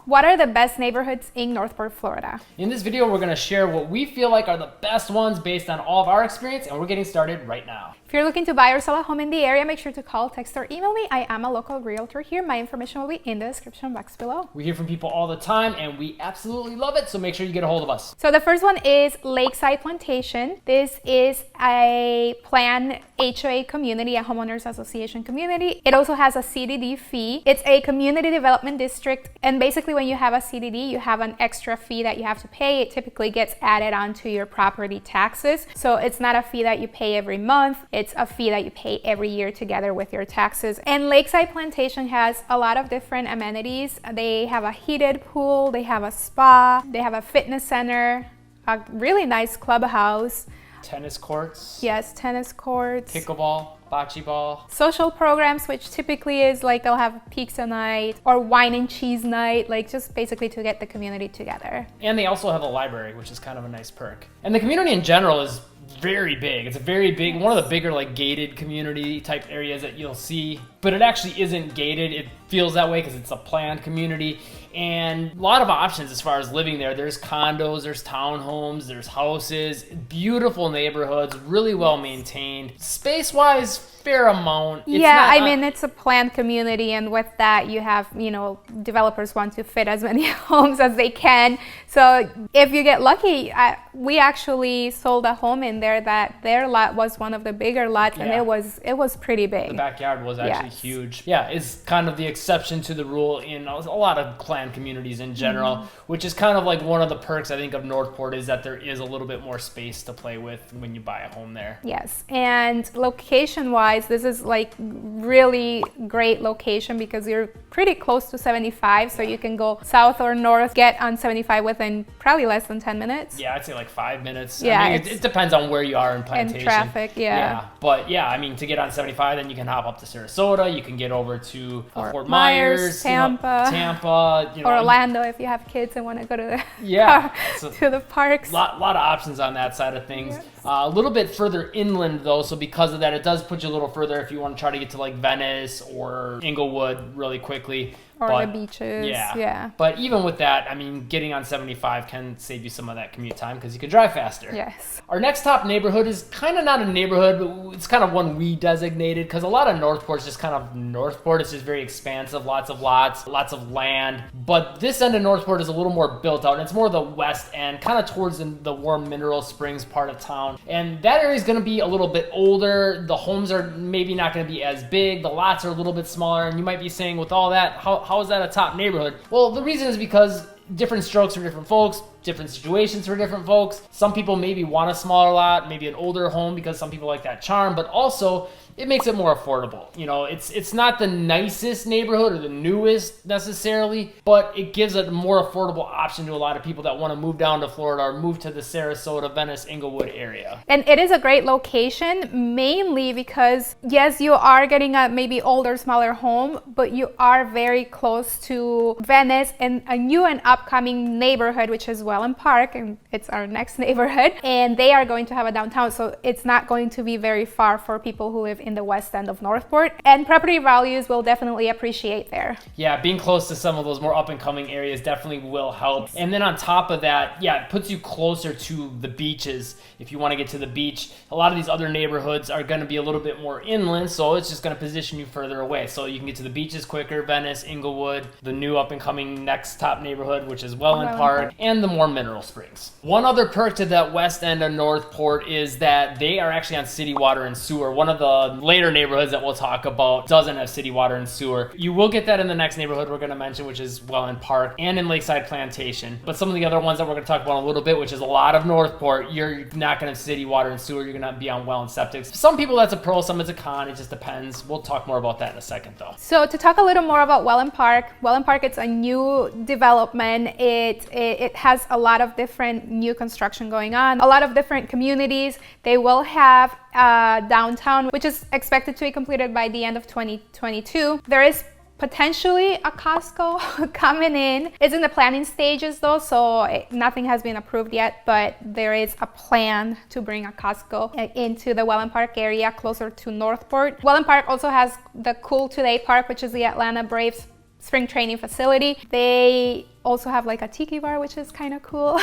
What are the best neighborhoods in Northport, Florida? In this video, we're gonna share what we feel like are the best ones based on all of our experience, and we're getting started right now. If you're looking to buy or sell a home in the area, make sure to call, text, or email me. I am a local realtor here. My information will be in the description box below. We hear from people all the time, and we absolutely love it, so make sure you get a hold of us. So the first one is Lakeside Plantation. This is a planned HOA community, a homeowners association community. It also has a CDD fee. It's a community development district, and basically when you have a CDD, you have an extra fee that you have to pay. It typically gets added onto your property taxes. So it's not a fee that you pay every month. It's a fee that you pay every year together with your taxes. And Lakeside Plantation has a lot of different amenities. They have a heated pool, they have a spa, they have a fitness center, a really nice clubhouse. Tennis courts. Yes, tennis courts. Pickleball, bocce ball. Social programs, which typically is like they'll have pizza night or wine and cheese night, like just basically to get the community together. And they also have a library, which is kind of a nice perk. And the community in general is very big. It's a very big, one of the bigger like gated community type areas that you'll see, but it actually isn't gated. It feels that way because it's a planned community, and a lot of options as far as living there. There's condos, there's townhomes, there's houses, beautiful neighborhoods, really well maintained. Space-wise, fair amount. It's a planned community, and with that you have, developers want to fit as many homes as they can. So if you get lucky, we actually sold a home in there that their lot was one of the bigger lots, and it was pretty big. The backyard was actually huge. Yeah, it's kind of the exception to the rule in a lot of planned communities in general, which is kind of like one of the perks I think of Northport, is that there is a little bit more space to play with when you buy a home there. Yes, and location-wise, this is like really great location because you're pretty close to 75, so you can go south or north, get on 75 within probably less than 10 minutes. Yeah, I'd say like 5 minutes. Yeah, it depends on where you are in Plantation. And traffic, But to get on 75, then you can hop up to Sarasota, you can get over to Fort Myers, Tampa, or Orlando if you have kids and want to go to the to the parks. Lot of options on that side of things. Yes. A little bit further inland though, so because of that, it does put you a little further if you want to try to get to like Venice or Inglewood really quickly. Or the beaches. Yeah. But even with that, getting on 75 can save you some of that commute time because you can drive faster. Yes. Our next top neighborhood is kind of not a neighborhood, but it's kind of one we designated because a lot of Northport's just kind of Northport. It's just very expansive, lots of lots, lots of land. But this end of Northport is a little more built out, and it's more the west end, kind of towards the warm Mineral Springs part of town. And that area is going to be a little bit older. The homes are maybe not going to be as big. The lots are a little bit smaller, and you might be saying, with all that, how is that a top neighborhood? Well, the reason is because different strokes for different folks, different situations for different folks. Some people maybe want a smaller lot, maybe an older home because some people like that charm, but also it makes it more affordable. It's not the nicest neighborhood or the newest necessarily, but it gives a more affordable option to a lot of people that want to move down to Florida or move to the Sarasota, Venice, Inglewood area. And it is a great location, mainly because yes, you are getting a maybe older, smaller home, but you are very close to Venice and a new and upcoming neighborhood, which is Wellen Park, and it's our next neighborhood, and they are going to have a downtown, so it's not going to be very far for people who live in the west end of Northport, and property values will definitely appreciate there. Yeah, being close to some of those more up and coming areas definitely will help. And then on top of that, it puts you closer to the beaches if you want to get to the beach. A lot of these other neighborhoods are going to be a little bit more inland, so it's just going to position you further away, so you can get to the beaches quicker. Venice, Inglewood, the new up and coming next top neighborhood, which is Wellen Park, and the more Mineral Springs. One other perk to that west end of Northport is that they are actually on city water and sewer. One of the later neighborhoods that we'll talk about doesn't have city water and sewer. You will get that in the next neighborhood we're going to mention, which is Wellen Park, and in Lakeside Plantation. But some of the other ones that we're going to talk about in a little bit, which is a lot of Northport, you're not going to have city water and sewer. You're going to be on well and septic. Some people that's a pro, some it's a con. It just depends. We'll talk more about that in a second though. So to talk a little more about Wellen Park, it's a new development. It has a lot of different new construction going on, a lot of different communities. They will have downtown, which is expected to be completed by the end of 2022. There is potentially a Costco coming in. It's in the planning stages though, so nothing has been approved yet, but there is a plan to bring a Costco into the Wellen Park area closer to Northport. Wellen Park also has the Cool Today Park, which is the Atlanta Braves spring training facility. They also have like a tiki bar, which is kind of cool.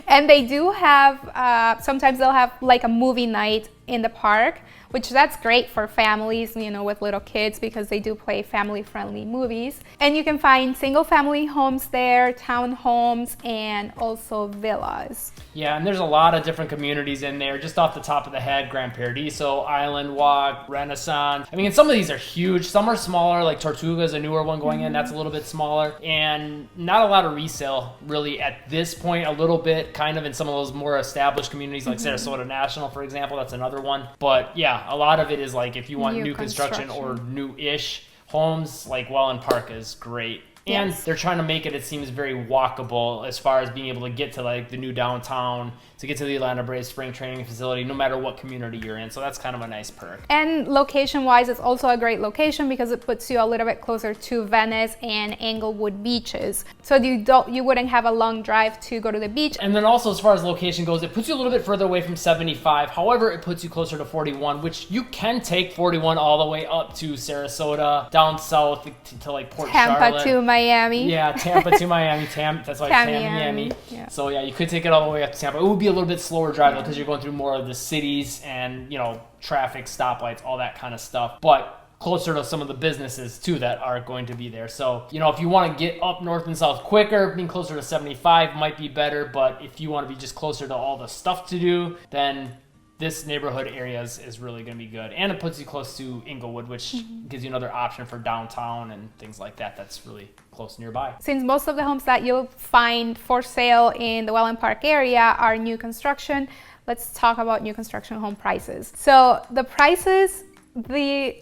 And they do have, sometimes they'll have like a movie night in the park, which that's great for families, you know, with little kids, because they do play family-friendly movies. And you can find single-family homes there, townhomes, and also villas. Yeah, and there's a lot of different communities in there. Just off the top of the head, Grand Paradiso, Island Walk, Renaissance. I mean, and some of these are huge. Some are smaller, like Tortuga is a newer one going in. That's a little bit smaller. And not a lot of resale, really, at this point. A little bit, kind of, in some of those more established communities, like Sarasota National, for example. That's another one. But yeah, a lot of it is like if you want new construction or new-ish homes, like Wellen Park is great. And they're trying to make it seems very walkable as far as being able to get to like the new downtown, to get to the Atlanta Braves spring training facility, no matter what community you're in. So that's kind of a nice perk. And location-wise, it's also a great location because it puts you a little bit closer to Venice and Englewood beaches. So you wouldn't have a long drive to go to the beach. And then also, as far as location goes, it puts you a little bit further away from 75. However, it puts you closer to 41, which you can take 41 all the way up to Sarasota, down south to like Port Charlotte. Tampa to Miami. Yeah, Tampa to Miami. That's why it's Miami. Yeah. So yeah, you could take it all the way up to Tampa. It would be a little bit slower drive though, because you're going through more of the cities and, you know, traffic, stoplights, all that kind of stuff. But closer to some of the businesses too that are going to be there. So, you know, if you want to get up north and south quicker, being closer to 75 might be better. But if you want to be just closer to all the stuff to do, then this neighborhood area is really going to be good. And it puts you close to Englewood, which gives you another option for downtown and things like that. That's really close nearby. Since most of the homes that you'll find for sale in the Wellen Park area are new construction, let's talk about new construction home prices. So the prices, the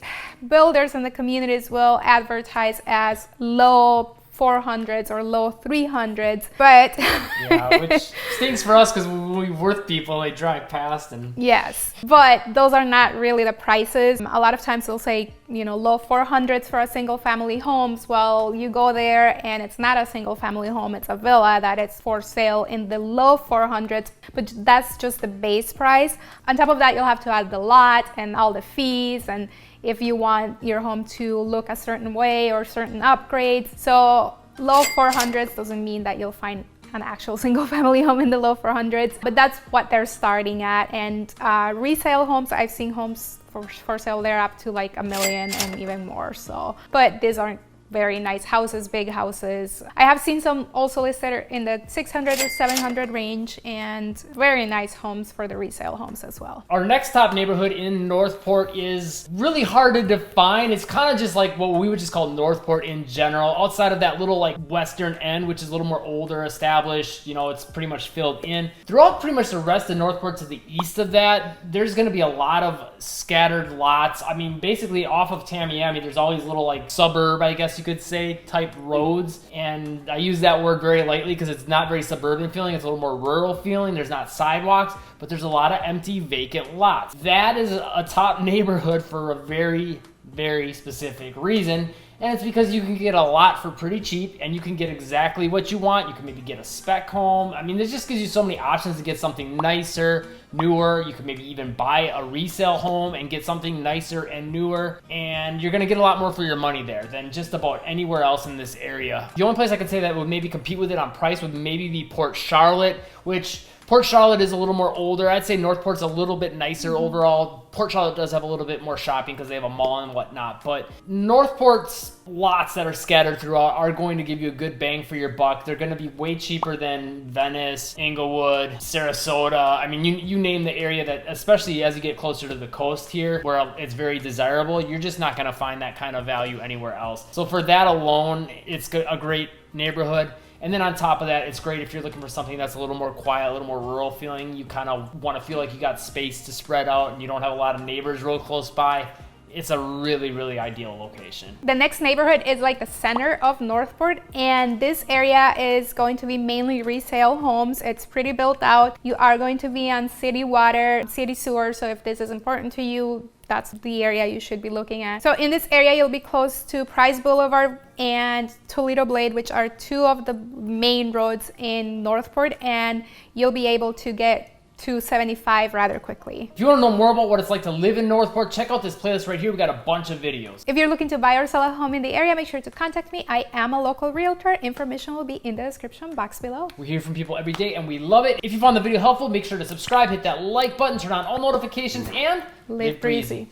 builders and the communities will advertise as low 400s or low 300s, but yeah, which stinks for us because when we worth people, they drive past and yes, but those are not really the prices. A lot of times they'll say, you know, low 400s for a single family homes. Well, you go there and it's not a single family home, it's a villa that is for sale in the low 400s, but that's just the base price. On top of that, you'll have to add the lot and all the fees, and if you want your home to look a certain way or certain upgrades. So low 400s doesn't mean that you'll find an actual single family home in the low 400s, but that's what they're starting at. And resale homes, I've seen homes for sale there up to like $1 million and even more. So, but these aren't very nice houses, big houses. I have seen some also listed in the 600 or 700 range, and very nice homes for the resale homes as well. Our next top neighborhood in Northport is really hard to define. It's kind of just like what we would just call Northport in general. Outside of that little like western end, which is a little more older, established, you know, it's pretty much filled in. Throughout pretty much the rest of Northport to the east of that, there's going to be a lot of scattered lots. I mean, basically off of Tamiami, there's all these little like suburb, I guess you could say, type roads, and I use that word very lightly because it's not very suburban feeling. It's a little more rural feeling. There's not sidewalks, but there's a lot of empty vacant lots. That is a top neighborhood for a very, very specific reason, and it's because you can get a lot for pretty cheap and you can get exactly what you want. You can maybe get a spec home. I mean, this just gives you so many options to get something nicer, newer. You could maybe even buy a resale home and get something nicer and newer, and you're gonna get a lot more for your money there than just about anywhere else in this area. The only place I could say that would maybe compete with it on price would maybe be Port Charlotte, which Port Charlotte is a little more older. I'd say Northport's a little bit nicer overall. Port Charlotte does have a little bit more shopping because they have a mall and whatnot, but Northport's lots that are scattered throughout are going to give you a good bang for your buck. They're going to be way cheaper than Venice, Englewood, Sarasota. I mean, you name the area that, especially as you get closer to the coast here, where it's very desirable, you're just not going to find that kind of value anywhere else. So for that alone, it's a great neighborhood. And then on top of that, it's great if you're looking for something that's a little more quiet, a little more rural feeling. You kind of want to feel like you got space to spread out and you don't have a lot of neighbors real close by. It's a really, really ideal location. The next neighborhood is like the center of Northport, and this area is going to be mainly resale homes. It's pretty built out. You are going to be on city water, city sewer, so if this is important to you, that's the area you should be looking at. So in this area, you'll be close to Price Boulevard and Toledo Blade, which are two of the main roads in Northport, and you'll be able to get to 75 rather quickly. If you want to know more about what it's like to live in Northport, check out this playlist right here. We got a bunch of videos. If you're looking to buy or sell a home in the area, make sure to contact me. I am a local realtor. Information will be in the description box below. We hear from people every day and we love it. If you found the video helpful, make sure to subscribe, hit that like button, turn on all notifications, and Live breezy.